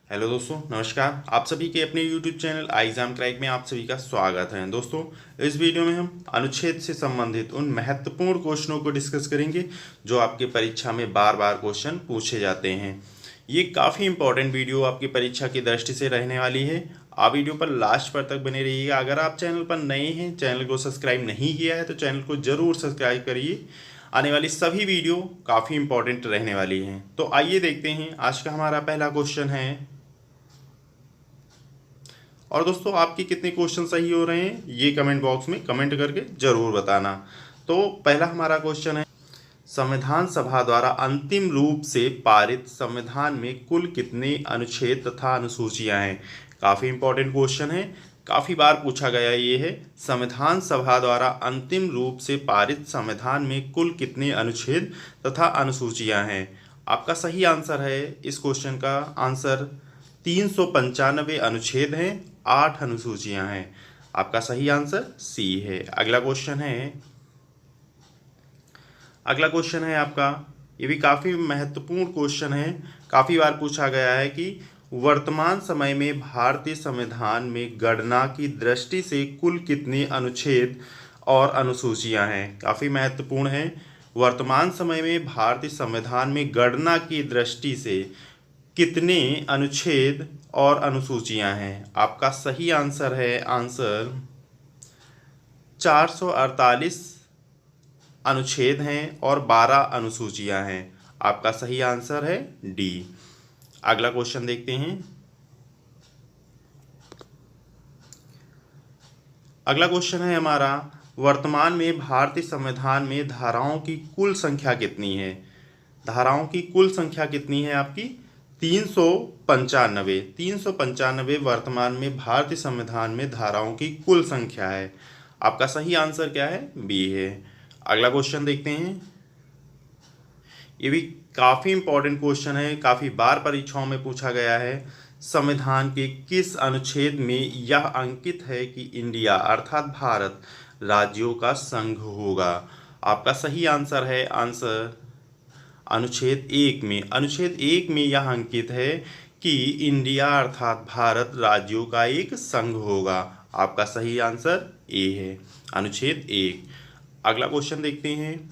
Hello दोस्तों, नमस्कार। आप सभी के अपने यूट्यूब चैनल एग्जाम क्रैक में आप सभी का स्वागत है। दोस्तों, इस वीडियो में हम अनुच्छेद से संबंधित उन महत्वपूर्ण क्वेश्चनों को डिस्कस करेंगे जो आपके परीक्षा में बार बार क्वेश्चन पूछे जाते हैं। ये काफ़ी इंपॉर्टेंट वीडियो आपकी परीक्षा की दृष्टि से रहने वाली है। आप वीडियो पर लास्ट पर तक बने रहिएगा। अगर आप चैनल पर नए हैं, चैनल को सब्सक्राइब नहीं किया है तो चैनल को ज़रूर सब्सक्राइब करिए। आने वाली सभी वीडियो काफ़ी इंपॉर्टेंट रहने वाली हैं। तो आइए देखते हैं। आज का हमारा पहला क्वेश्चन है, और दोस्तों आपके कितने क्वेश्चन सही हो रहे हैं ये कमेंट बॉक्स में कमेंट करके ज़रूर बताना। तो पहला हमारा क्वेश्चन है, संविधान सभा द्वारा अंतिम रूप से पारित संविधान में कुल कितने अनुच्छेद तथा अनुसूचियां हैं। काफ़ी इंपॉर्टेंट क्वेश्चन है, काफ़ी बार पूछा गया ये है। संविधान सभा द्वारा अंतिम रूप से पारित संविधान में कुल कितने अनुच्छेद तथा अनुसूचियां हैं। आपका सही आंसर है, इस क्वेश्चन का आंसर 395 अनुच्छेद हैं, 8 अनुसूचियां हैं। आपका सही आंसर सी है। अगला क्वेश्चन है आपका, ये भी काफ़ी महत्वपूर्ण क्वेश्चन है, काफ़ी बार पूछा गया है कि वर्तमान समय में भारतीय संविधान में गणना की दृष्टि से कुल कितने अनुच्छेद और अनुसूचियां हैं। काफ़ी महत्वपूर्ण है। वर्तमान समय में भारतीय संविधान में गणना की दृष्टि से कितने अनुच्छेद और अनुसूचियां हैं। आपका सही आंसर है, आंसर 448 अनुच्छेद हैं और 12 अनुसूचियां हैं। आपका सही आंसर है डी। अगला क्वेश्चन देखते हैं। अगला क्वेश्चन है हमारा, वर्तमान में भारतीय संविधान में धाराओं की कुल संख्या कितनी है। धाराओं की कुल संख्या कितनी है आपकी? 395। 395 वर्तमान में भारतीय संविधान में धाराओं की कुल संख्या है। आपका सही आंसर क्या है? बी है। अगला क्वेश्चन देखते हैं। ये भी काफ़ी इंपॉर्टेंट क्वेश्चन है, काफ़ी बार परीक्षाओं में पूछा गया है। संविधान के किस अनुच्छेद में यह अंकित है कि इंडिया अर्थात भारत राज्यों का संघ होगा। आपका सही आंसर है, आंसर अनुच्छेद 1 में। अनुच्छेद 1 में यह अंकित है कि इंडिया अर्थात भारत राज्यों का एक संघ होगा। आपका सही आंसर ए है, अनुच्छेद 1। अगला क्वेश्चन देखते हैं।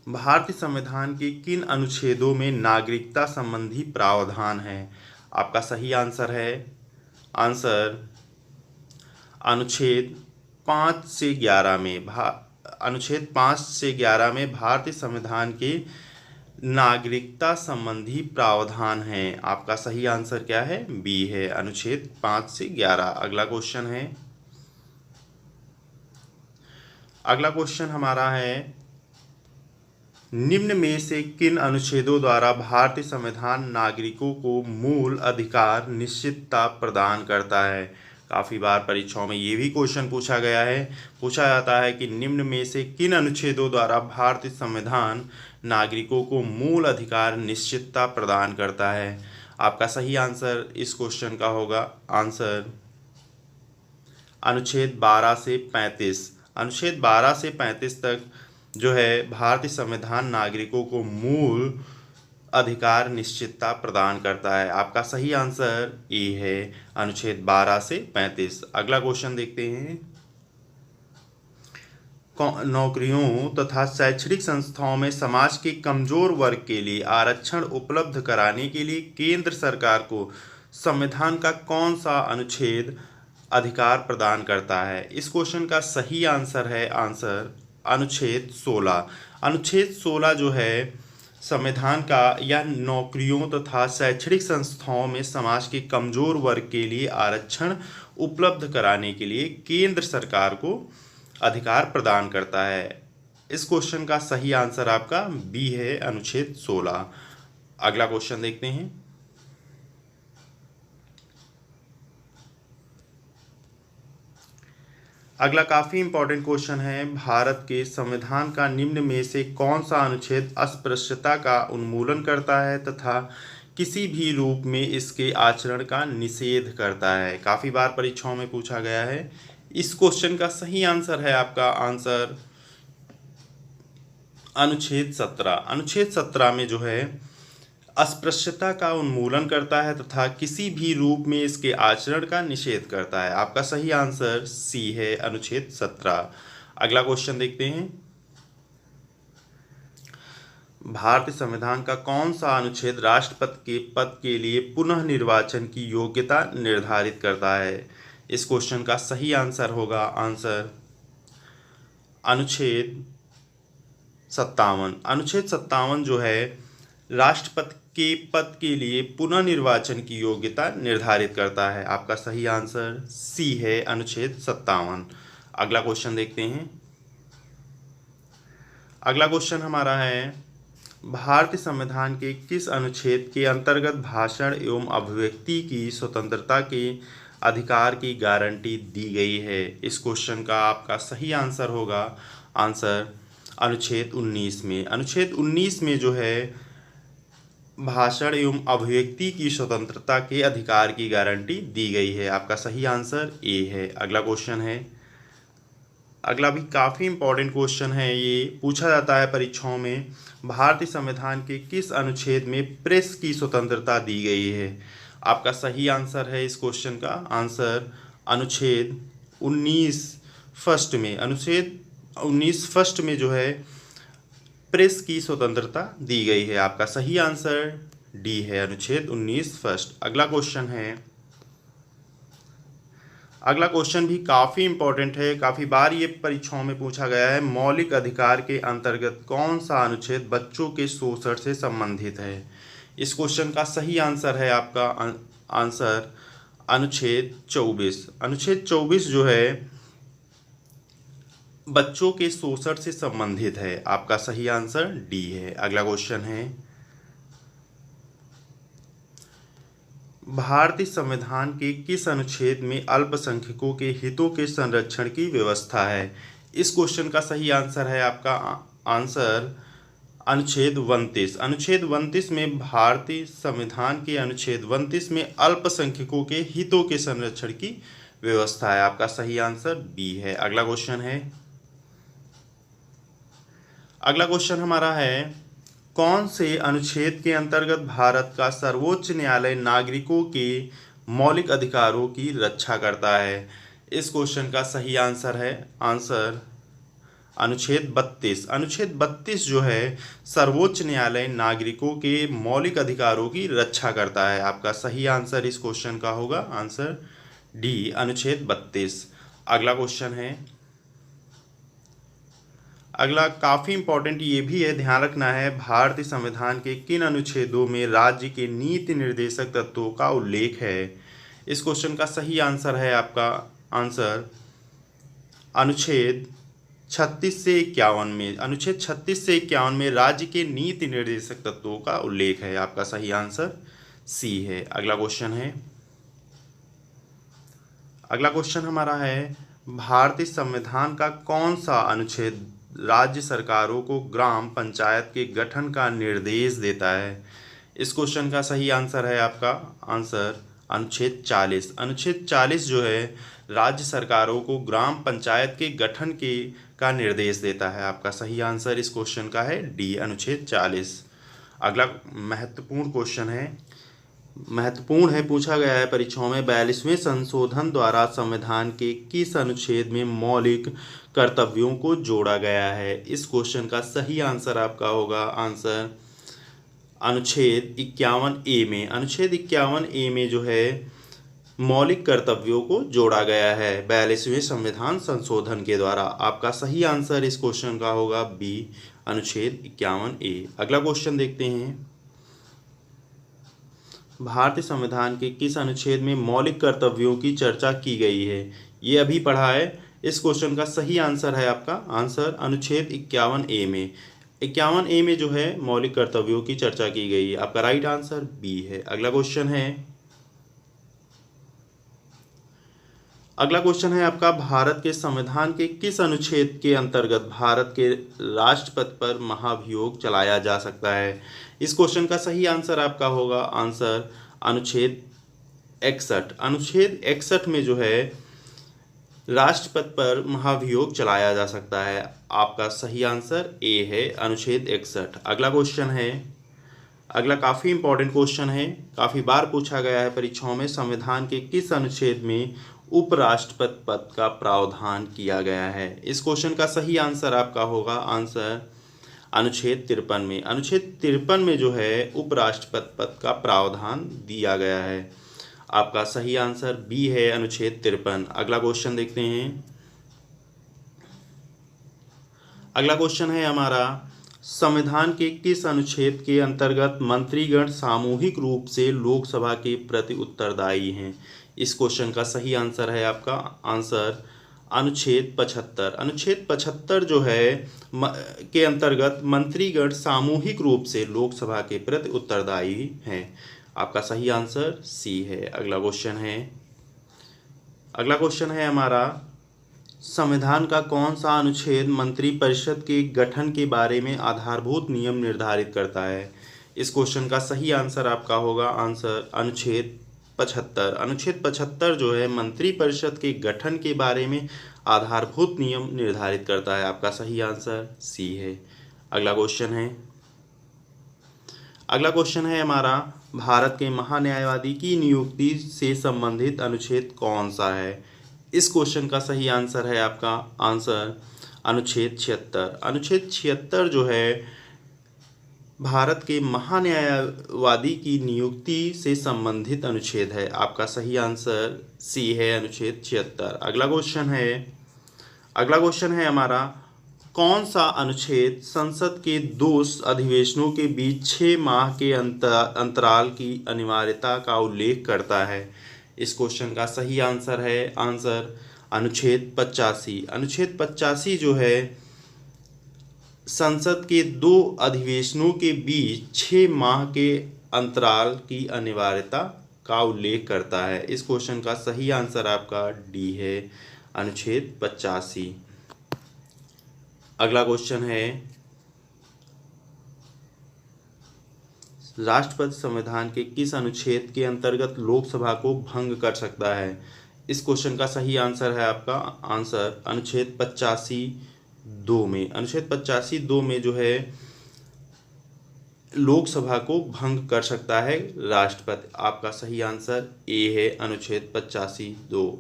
भारतीय संविधान के किन अनुच्छेदों में नागरिकता संबंधी प्रावधान है। आपका सही आंसर है, आंसर अनुच्छेद 5 से 11 में। अनुच्छेद 5 से 11 में भारतीय संविधान के नागरिकता संबंधी प्रावधान हैं। आपका सही आंसर क्या है? बी है, अनुच्छेद 5 से 11। अगला क्वेश्चन है, अगला क्वेश्चन हमारा है, निम्न में से किन अनुच्छेदों द्वारा भारतीय संविधान नागरिकों को मूल अधिकार निश्चितता प्रदान करता है। काफ़ी बार परीक्षाओं में ये भी क्वेश्चन पूछा गया है, पूछा जाता है कि निम्न में से किन अनुच्छेदों द्वारा भारतीय संविधान नागरिकों को मूल अधिकार निश्चितता प्रदान करता है। आपका सही आंसर इस क्वेश्चन का होगा, आंसर अनुच्छेद 12 से 35। अनुच्छेद 12 से 35 तक जो है भारतीय संविधान नागरिकों को मूल अधिकार निश्चितता प्रदान करता है। आपका सही आंसर ए है, अनुच्छेद 12 से 35। अगला क्वेश्चन देखते हैं। नौकरियों तथा शैक्षणिक संस्थाओं में समाज के कमजोर वर्ग के लिए आरक्षण उपलब्ध कराने के लिए केंद्र सरकार को संविधान का कौन सा अनुच्छेद अधिकार प्रदान करता है। इस क्वेश्चन का सही आंसर है, आंसर अनुच्छेद 16। अनुच्छेद 16 जो है संविधान का, या नौकरियों तथा शैक्षणिक संस्थाओं में समाज के कमजोर वर्ग के लिए आरक्षण उपलब्ध कराने के लिए केंद्र सरकार को अधिकार प्रदान करता है। इस क्वेश्चन का सही आंसर आपका बी है, अनुच्छेद 16। अगला क्वेश्चन देखते हैं। अगला काफ़ी इंपॉर्टेंट क्वेश्चन है, भारत के संविधान का निम्न में से कौन सा अनुच्छेद अस्पृश्यता का उन्मूलन करता है तथा किसी भी रूप में इसके आचरण का निषेध करता है। काफ़ी बार परीक्षाओं में पूछा गया है। इस क्वेश्चन का सही आंसर है आपका, आंसर अनुच्छेद 17। अनुच्छेद 17 में जो है अस्पृश्यता का उन्मूलन करता है तथा किसी भी रूप में इसके आचरण का निषेध करता है। आपका सही आंसर सी है, अनुच्छेद 17। अगला क्वेश्चन देखते हैं। भारतीय संविधान का कौन सा अनुच्छेद राष्ट्रपति के पद के लिए पुनः निर्वाचन की योग्यता निर्धारित करता है? इस क्वेश्चन का सही आंसर होगा आंसर अनुच्छेद 57। अनुच्छेद 57 जो है राष्ट्रपति के पद के लिए पुनः निर्वाचन की योग्यता निर्धारित करता है। आपका सही आंसर सी है, अनुच्छेद 57। अगला क्वेश्चन देखते हैं। अगला क्वेश्चन हमारा है, भारतीय संविधान के किस अनुच्छेद के अंतर्गत भाषण एवं अभिव्यक्ति की स्वतंत्रता के अधिकार की गारंटी दी गई है? इस क्वेश्चन का आपका सही आंसर होगा आंसर अनुच्छेद 19 में। अनुच्छेद 19 में जो है भाषण एवं अभिव्यक्ति की स्वतंत्रता के अधिकार की गारंटी दी गई है। आपका सही आंसर ए है। अगला क्वेश्चन है, अगला भी काफ़ी इंपॉर्टेंट क्वेश्चन है, ये पूछा जाता है परीक्षाओं में। भारतीय संविधान के किस अनुच्छेद में प्रेस की स्वतंत्रता दी गई है? आपका सही आंसर है इस क्वेश्चन का आंसर अनुच्छेद 19 फर्स्ट में। अनुच्छेद 19 फर्स्ट में जो है प्रेस की स्वतंत्रता दी गई है। आपका सही आंसर डी है, अनुच्छेद 19 फर्स्ट। अगला क्वेश्चन है, अगला क्वेश्चन भी काफ़ी इंपॉर्टेंट है, काफ़ी बार ये परीक्षाओं में पूछा गया है। मौलिक अधिकार के अंतर्गत कौन सा अनुच्छेद बच्चों के शोषण से संबंधित है? इस क्वेश्चन का सही आंसर है आपका आंसर अनुच्छेद 24। अनुच्छेद 24 जो है बच्चों के शोषण से संबंधित है। आपका सही आंसर डी है। अगला क्वेश्चन है, भारतीय संविधान के किस अनुच्छेद में अल्पसंख्यकों के हितों के संरक्षण की व्यवस्था है? इस क्वेश्चन का सही आंसर है आपका आंसर अनुच्छेद 29। अनुच्छेद 29 में भारतीय संविधान के अनुच्छेद 29 में अल्पसंख्यकों के हितों के संरक्षण की व्यवस्था है। आपका सही आंसर बी है। अगला क्वेश्चन है, अगला क्वेश्चन हमारा है, कौन से अनुच्छेद के अंतर्गत भारत का सर्वोच्च न्यायालय नागरिकों के मौलिक अधिकारों की रक्षा करता है? इस क्वेश्चन का सही आंसर है आंसर अनुच्छेद 32। अनुच्छेद 32 जो है सर्वोच्च न्यायालय नागरिकों के मौलिक अधिकारों की रक्षा करता है। आपका सही आंसर इस क्वेश्चन का होगा आंसर डी, अनुच्छेद 32। अगला क्वेश्चन है, अगला काफ़ी इंपॉर्टेंट ये भी है, ध्यान रखना है, भारतीय संविधान के किन अनुच्छेदों में राज्य के नीति निर्देशक तत्वों का उल्लेख है? इस क्वेश्चन का सही आंसर है आपका आंसर अनुच्छेद 36 से 51 में। अनुच्छेद 36 से 51 में राज्य के नीति निर्देशक तत्वों का उल्लेख है। आपका सही आंसर सी है। अगला क्वेश्चन है, अगला क्वेश्चन हमारा है, भारतीय संविधान का कौन सा अनुच्छेद राज्य सरकारों को ग्राम पंचायत के गठन का निर्देश देता है? इस क्वेश्चन का सही आंसर है आपका आंसर अनुच्छेद 40। अनुच्छेद 40 जो है राज्य सरकारों को ग्राम पंचायत के गठन का निर्देश देता है। आपका सही आंसर इस क्वेश्चन का है डी, अनुच्छेद 40। अगला महत्वपूर्ण क्वेश्चन है, महत्वपूर्ण है, पूछा गया है परीक्षाओं में, 42वें संशोधन द्वारा संविधान के किस अनुच्छेद में मौलिक कर्तव्यों को जोड़ा गया है? इस क्वेश्चन का सही आंसर आपका होगा आंसर अनुच्छेद 51 ए में। अनुच्छेद 51 ए में जो है मौलिक कर्तव्यों को जोड़ा गया है 42वें संविधान संशोधन के द्वारा। आपका सही आंसर इस क्वेश्चन का होगा बी, अनुच्छेद 51 ए। अगला क्वेश्चन देखते हैं, भारतीय संविधान के किस अनुच्छेद में मौलिक कर्तव्यों की चर्चा की गई है? ये अभी पढ़ा है। इस क्वेश्चन का सही आंसर है आपका आंसर अनुच्छेद 51 ए में। 51 ए में जो है मौलिक कर्तव्यों की चर्चा की गई है। आपका राइट आंसर बी है। अगला क्वेश्चन है, अगला क्वेश्चन है आपका, भारत के संविधान के किस अनुच्छेद के अंतर्गत भारत के राष्ट्रपति पर महाभियोग चलाया जा सकता है? इस क्वेश्चन का सही आंसर आपका होगा आंसर अनुच्छेद 61। अनुच्छेद 61 में जो है राष्ट्रपति पर महाभियोग चलाया जा सकता है। आपका सही आंसर ए है, अनुच्छेद 61। अगला क्वेश्चन है, अगला काफ़ी इंपॉर्टेंट क्वेश्चन है, काफ़ी बार पूछा गया है परीक्षाओं में। संविधान के किस अनुच्छेद में उपराष्ट्रपति पद का प्रावधान किया गया है? इस क्वेश्चन का सही आंसर आपका होगा आंसर अनुच्छेद 53 में। अनुच्छेद 53 में जो है उपराष्ट्रपति पद का प्रावधान दिया गया है। आपका सही आंसर बी है, अनुच्छेद 53। अगला क्वेश्चन देखते हैं। अगला क्वेश्चन है हमारा, संविधान के किस अनुच्छेद के अंतर्गत मंत्रीगण सामूहिक रूप से लोकसभा के प्रति उत्तरदायी हैं? इस क्वेश्चन का सही आंसर है आपका आंसर अनुच्छेद 75। अनुच्छेद 75 जो है के अंतर्गत मंत्रीगण सामूहिक रूप से लोकसभा के प्रति उत्तरदायी हैं। आपका सही आंसर सी है। अगला क्वेश्चन है हमारा, संविधान का कौन सा अनुच्छेद मंत्रिपरिषद के गठन के बारे में आधारभूत नियम निर्धारित करता है? इस क्वेश्चन का सही आंसर आपका होगा आंसर अनुच्छेद 75। अनुच्छेद 75 जो है मंत्रिपरिषद के गठन के बारे में आधारभूत नियम निर्धारित करता है। आपका सही आंसर सी है। अगला क्वेश्चन है हमारा, भारत के महान्यायवादी की नियुक्ति से संबंधित अनुच्छेद कौन सा है? इस क्वेश्चन का सही आंसर है आपका आंसर अनुच्छेद 76। अनुच्छेद 76 जो है भारत के महान्यायवादी की नियुक्ति से संबंधित अनुच्छेद है। आपका सही आंसर सी है, अनुच्छेद 76। अगला क्वेश्चन है हमारा, कौन सा अनुच्छेद संसद के 2 अधिवेशनों के बीच 6 माह के अंतराल की अनिवार्यता का उल्लेख करता है? इस क्वेश्चन का सही आंसर है आंसर अनुच्छेद 85। अनुच्छेद 85 जो है संसद के 2 अधिवेशनों के बीच 6 माह के अंतराल की अनिवार्यता का उल्लेख करता है। इस क्वेश्चन का सही आंसर आपका डी है, अनुच्छेद 85। अगला क्वेश्चन है, राष्ट्रपति संविधान के किस अनुच्छेद के अंतर्गत लोकसभा को भंग कर सकता है? इस क्वेश्चन का सही आंसर है आपका आंसर अनुच्छेद 85(2) में। अनुच्छेद 85(2) में जो है लोकसभा को भंग कर सकता है राष्ट्रपति। आपका सही आंसर ए है, अनुच्छेद 85(2).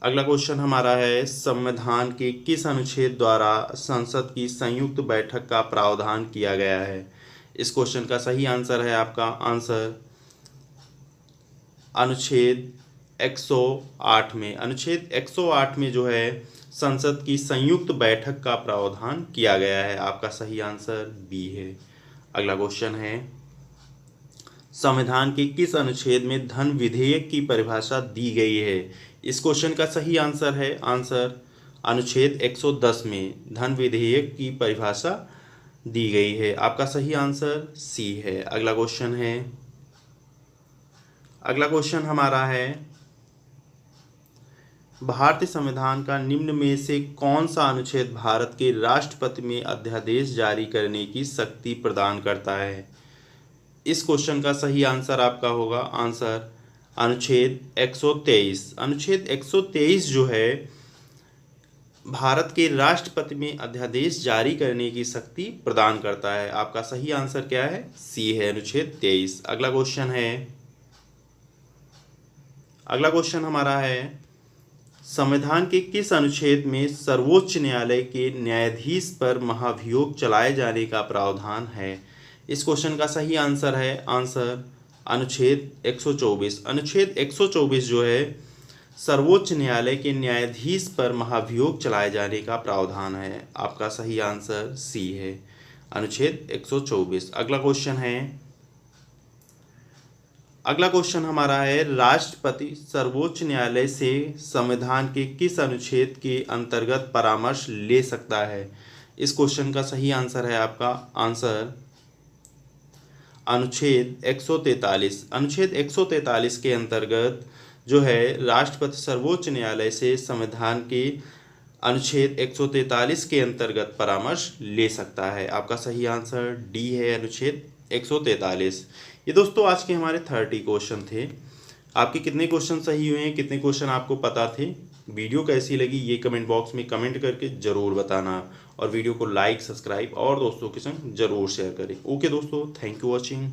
अगला क्वेश्चन हमारा है, संविधान के किस अनुच्छेद द्वारा संसद की संयुक्त बैठक का प्रावधान किया गया है? इस क्वेश्चन का सही आंसर है आपका आंसर अनुच्छेद 108 में। अनुच्छेद 108 में जो है संसद की संयुक्त बैठक का प्रावधान किया गया है। आपका सही आंसर बी है। अगला क्वेश्चन है, संविधान के किस अनुच्छेद में धन विधेयक की परिभाषा दी गई है? इस क्वेश्चन का सही आंसर है आंसर अनुच्छेद 110 में धन विधेयक की परिभाषा दी गई है। आपका सही आंसर सी है। अगला क्वेश्चन हमारा है, भारतीय संविधान का निम्न में से कौन सा अनुच्छेद भारत के राष्ट्रपति में अध्यादेश जारी करने की शक्ति प्रदान करता है? इस क्वेश्चन का सही आंसर आपका होगा आंसर अनुच्छेद 123। अनुच्छेद 123 जो है भारत के राष्ट्रपति में अध्यादेश जारी करने की शक्ति प्रदान करता है। आपका सही आंसर क्या है? सी है, अनुच्छेद 23। अगला क्वेश्चन हमारा है, संविधान के किस अनुच्छेद में सर्वोच्च न्यायालय के न्यायाधीश पर महाभियोग चलाए जाने का प्रावधान है? इस क्वेश्चन का सही आंसर है आंसर अनुच्छेद 124। अनुच्छेद 124 जो है सर्वोच्च न्यायालय के न्यायाधीश पर महाभियोग चलाए जाने का प्रावधान है। आपका सही आंसर सी है, अनुच्छेद 124। अगला क्वेश्चन हमारा है, राष्ट्रपति सर्वोच्च न्यायालय से संविधान के किस अनुच्छेद के अंतर्गत परामर्श ले सकता है? इस क्वेश्चन का सही आंसर है आपका आंसर अनुच्छेद 143। अनुच्छेद 143 के अंतर्गत जो है राष्ट्रपति सर्वोच्च न्यायालय से संविधान के अनुच्छेद 143 के अंतर्गत परामर्श ले सकता है। आपका सही आंसर डी है, अनुच्छेद 143। ये दोस्तों आज के हमारे 30 क्वेश्चन थे। आपके कितने क्वेश्चन सही हुए हैं, कितने क्वेश्चन आपको पता थे? वीडियो कैसी लगी ये कमेंट बॉक्स में कमेंट करके ज़रूर बताना। और वीडियो को लाइक, सब्सक्राइब और दोस्तों के संग जरूर शेयर करें। ओके दोस्तों, थैंक यू वॉचिंग।